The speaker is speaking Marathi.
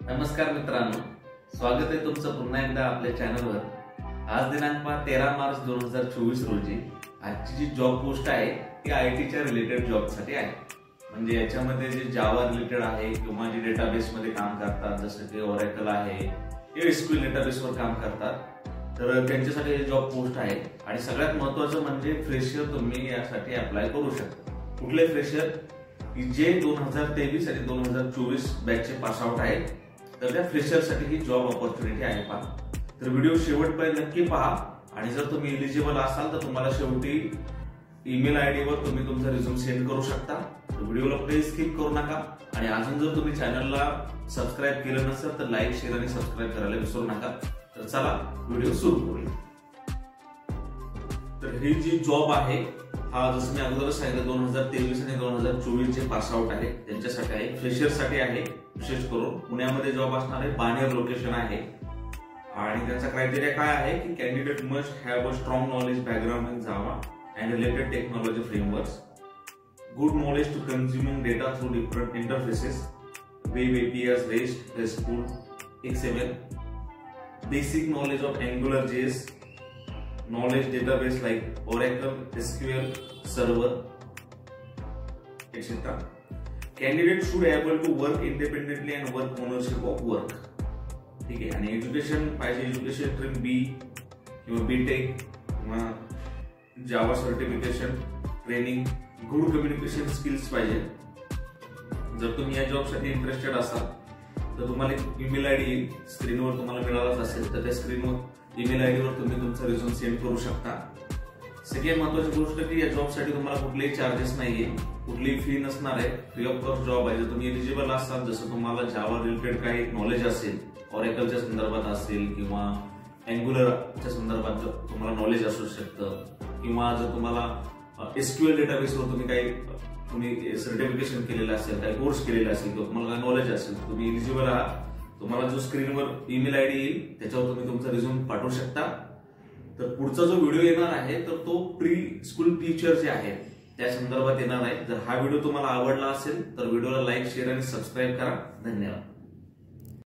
नमस्कार मित्रांनो, स्वागत आहे तुमचं पुन्हा एकदा आपल्या चॅनलवर। आज दिनांक 13 मार्च 2024 रोजी आजची जी जॉब पोस्ट आहे ती आयटीच्या रिलेटेड जॉबसाठी आहे। म्हणजे याच्यामध्ये जे जावा रिलेटेड आहे किंवा जे डेटाबेस मध्ये काम करतात जसं की ओरेकल आहे किंवा एसक्यूएल डेटाबेसवर काम करतात तर त्यांच्यासाठी ही जॉब पोस्ट आहे। आणि सगळ्यात महत्त्वाचं म्हणजे फ्रेशर तुम्ही यासाठी अप्लाय करू शकता। कुठले फ्रेशर जे 2023 आणि 2024 बॅचचे पास आउट आहेत तर त्या फ्रेशरसाठी ही जॉब ऑपॉर्च्युनिटी आहे पहा। तर व्हिडिओ शेवटपर्यंत नक्की पहा आणि जर तुम्ही एलिजिबल असाल तर तुम्हाला शेवटी ईमेल आयडी वर तुम्ही तुमचा रिझ्यूम सेंड करू शकता। तर व्हिडिओला प्लीज स्किप करू नका आणि अजून जर तुम्ही चॅनलला सबस्क्राइब केलं नसेल तर लाईक शेअर आणि सबस्क्राइब करायला विसरू नका। तर चला व्हिडिओ सुरू करूया। तर ही जी जॉब आहे हा जसं मी अगोदर सांगितलं 2023 आणि 2024 चे पास आउट आहे त्यांच्यासाठी आहे, फ्रेशरसाठी आहे। विशेष करून पुण्यामध्ये जॉब असणार आहे, बाणेर लोकेशन आहे। आणि त्याचा क्रायटेरिया काय आहे की candidate must have a strong knowledge background in Java and related technology frameworks, good knowledge to consuming data through different interfaces, web APIs, rest, restful, XML, basic knowledge of AngularJS, knowledge database like Oracle, SQL Server, etc. Candidate should able to work independently and work ownership of work. ठीक आहे। आणि एज्युकेशन पाहिजे, एज्युकेशन स्ट्रीम बी किंवा बीटेक किंवा Java certification, training, good communication skills पाहिजे। जर तुम्ही या जॉबसाठी इंटरेस्टेड असाल तर तुम्हाला ईमेल आयडी स्क्रीनवर तुम्हाला मिळालाच असेल तर त्या स्क्रीनवर ईमेल आयडी वर तुम्ही तुमचा रिझ्यूम सेंड करू शकता। सगळ्यात महत्त्वाची गोष्ट की या जॉबसाठी तुम्हाला कुठलेही चार्जेस नाहीये, कुठलीही फी नसणार आहे, फ्री ऑफ कॉस्ट जॉब आहे। जर तुम्ही एलिजिबल असाल, जसं तुम्हाला जावा रिलेटेड काही नॉलेज असेल, ऑरेकलच्या संदर्भात असेल किंवा अँग्युलरच्या संदर्भात तुम्हाला नॉलेज असू शकतं किंवा जर तुम्हाला एसक्यूएल डेटाबेसवर तुम्ही सर्टिफिकेशन केलेलं असेल, काही कोर्स केलेला असेल किंवा तुम्हाला काही नॉलेज असेल, तुम्ही एलिजिबल आहात। तुम्हाला जो स्क्रीनवर ईमेल आयडी येईल त्याच्यावर तुम्ही तुमचा रिझ्यूम पाठवू शकता। तर पुढचा जो व्हिडिओ येणार आहे तर तो प्री स्कूल टीचर जे आहे त्या संदर्भात येणार आहे। जर हा व्हिडिओ तुम्हाला आवडला असेल तर व्हिडिओला लाईक शेअर आणि सबस्क्राईब करा। धन्यवाद।